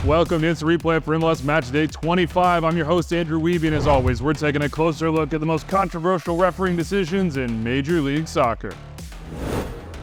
Welcome to Instant Replay for MLS Match Day 25. I'm your host, Andrew Wiebe, and as always, we're taking a closer look at the most controversial refereeing decisions in Major League Soccer.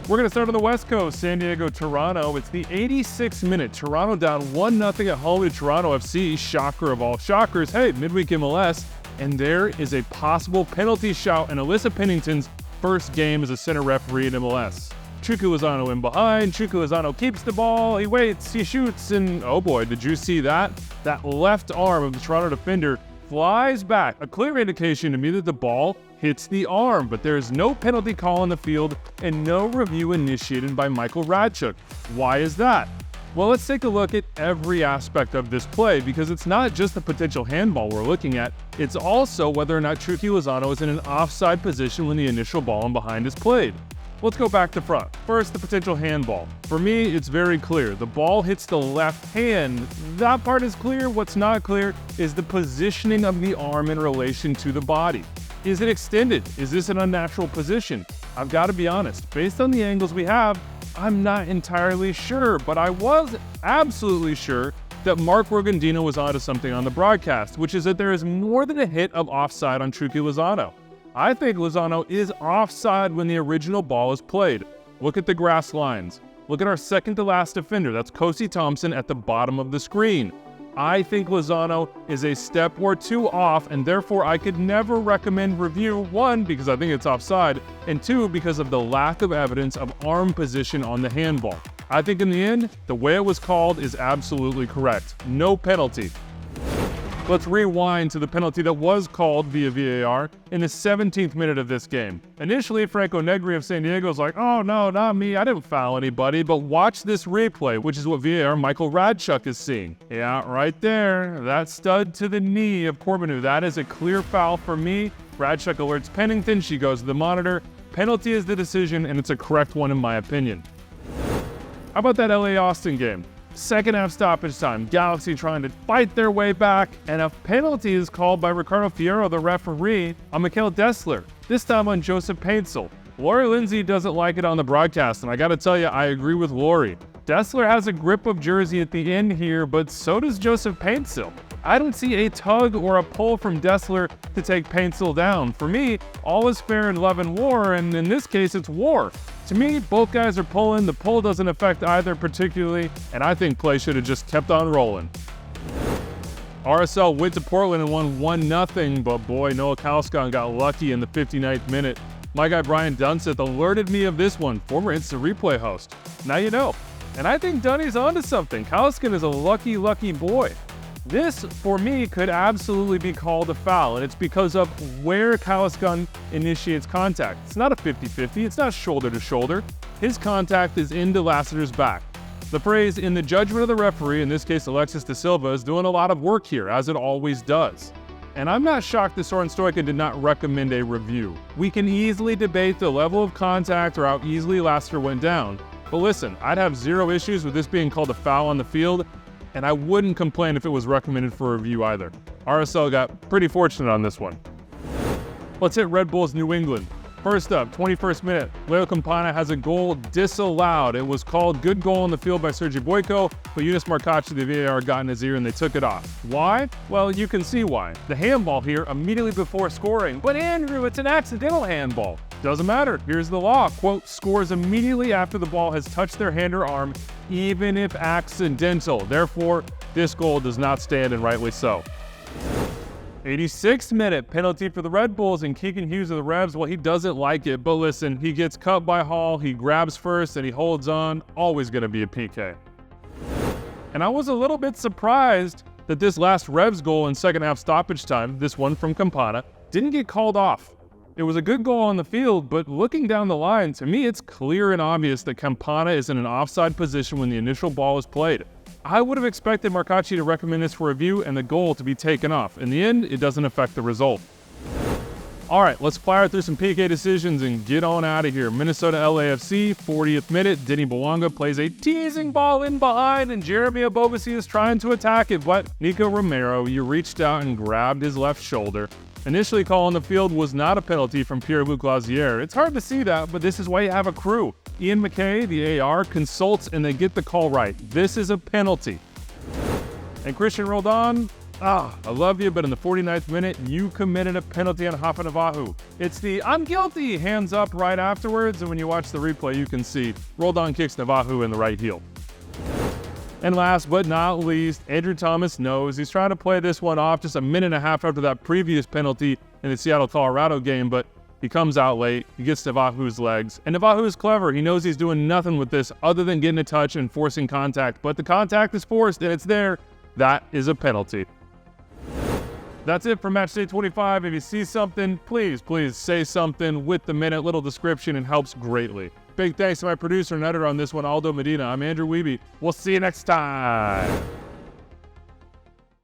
We're going to start on the West Coast, San Diego, Toronto. It's the 86th minute. Toronto down 1-0 at home to Toronto FC. Shocker of all shockers. Hey, midweek MLS. And there is a possible penalty shout in Alyssa Pennington's first game as a center referee in MLS. Chukwueze Lozano in behind. Chukwueze Lozano keeps the ball. He waits. He shoots. And oh boy, did you see that? That left arm of the Toronto defender flies back. A clear indication to me that the ball hits the arm, but there is no penalty call on the field and no review initiated by Michael Radchuk. Why is that? Well, let's take a look at every aspect of this play, because it's not just the potential handball we're looking at, it's also whether or not Chukwueze Lozano is in an offside position when the initial ball in behind is played. Let's go back to front. First, the potential handball. For me, it's very clear. The ball hits the left hand. That part is clear. What's not clear is the positioning of the arm in relation to the body. Is it extended? Is this an unnatural position? I've got to be honest. Based on the angles we have, I'm not entirely sure, but I was absolutely sure that Mark Rogandino was onto something on the broadcast, which is that there is more than a hit of offside on Chukwueze Lozano. I think Lozano is offside when the original ball is played. Look at the grass lines. Look at our second to last defender. That's Kosi Thompson at the bottom of the screen. I think Lozano is a step or two off, and therefore I could never recommend review, one, because I think it's offside, and two, because of the lack of evidence of arm position on the handball. I think in the end, the way it was called is absolutely correct. No penalty. Let's rewind to the penalty that was called via VAR in the 17th minute of this game. Initially, Franco Negri of San Diego was like, oh no, not me, I didn't foul anybody, but watch this replay, which is what VAR Michael Radchuk is seeing. Yeah, right there, that stud to the knee of Corbinu. That is a clear foul for me. Radchuk alerts Pennington, she goes to the monitor. Penalty is the decision, and it's a correct one in my opinion. How about that LA Austin game? Second half stoppage time, Galaxy trying to fight their way back, and a penalty is called by Ricardo Fierro, the referee, on Mikhail Dessler, this time on Joseph Paintsil. Lori Lindsay doesn't like it on the broadcast, and I gotta tell you, I agree with Lori. Dessler has a grip of jersey at the end here, but so does Joseph Paintsil. I don't see a tug or a pull from Dessler to take Paintsil down. For me, all is fair in love and war, and in this case, it's war. To me, both guys are pulling. The pull doesn't affect either particularly, and I think play should have just kept on rolling. RSL went to Portland and won 1-0, but boy, Noah Kauskan got lucky in the 59th minute. My guy Brian Dunseth alerted me of this one, former Instant Replay host. Now you know. And I think Dunny's onto something. Kauskan is a lucky, lucky boy. This, for me, could absolutely be called a foul, and it's because of where Kauskan initiates contact. It's not a 50-50, it's not shoulder to shoulder. His contact is into Lassiter's back. The phrase, in the judgment of the referee, in this case Alexis De Silva, is doing a lot of work here, as it always does. And I'm not shocked that Soren Stoica did not recommend a review. We can easily debate the level of contact or how easily Lassiter went down, but listen, I'd have zero issues with this being called a foul on the field, and I wouldn't complain if it was recommended for review either. RSL got pretty fortunate on this one. Let's hit Red Bulls New England. First up, 21st minute, Leo Campana has a goal disallowed. It was called good goal on the field by Sergi Boyko, but Younes Markachi, the VAR, got in his ear and they took it off. Why? Well, you can see why. The handball here immediately before scoring. But Andrew, it's an accidental handball. Doesn't matter. Here's the law. Quote, scores immediately after the ball has touched their hand or arm, even if accidental. Therefore, this goal does not stand, and rightly so. 86th minute, penalty for the Red Bulls, and Keegan Hughes of the Revs, well, he doesn't like it, but listen, he gets cut by Hall, he grabs first, and he holds on. Always going to be a PK. And I was a little bit surprised that this last Revs goal in second half stoppage time, this one from Campana, didn't get called off. It was a good goal on the field, but looking down the line, to me it's clear and obvious that Campana is in an offside position when the initial ball is played. I would have expected Markachi to recommend this for review and the goal to be taken off. In the end, it doesn't affect the result. All right, let's fire through some PK decisions and get on out of here. Minnesota LAFC, 40th minute, Denny Bouanga plays a teasing ball in behind, and Jeremy Abobasi is trying to attack it, but Nico Romero, you reached out and grabbed his left shoulder. Initially call on the field was not a penalty from Pierre-Luc Lazier. It's hard to see that, but this is why you have a crew. Ian McKay, the AR, consults and they get the call right. This is a penalty. And Christian Roldan, I love you, but in the 49th minute, you committed a penalty on Rafa Navajo. It's the I'm guilty hands up right afterwards, and when you watch the replay, you can see Roldan kicks Navajo in the right heel. And last but not least, Andrew Thomas knows he's trying to play this one off just a minute and a half after that previous penalty in the Seattle-Colorado game, but he comes out late, he gets Navajo's legs, and Navajo is clever. He knows he's doing nothing with this other than getting a touch and forcing contact, but the contact is forced and it's there. That is a penalty. That's it for match day 25. If you see something, please say something with the minute. Little description and helps greatly. Big thanks to my producer and editor on this one, Aldo Medina. I'm Andrew Wiebe. We'll see you next time.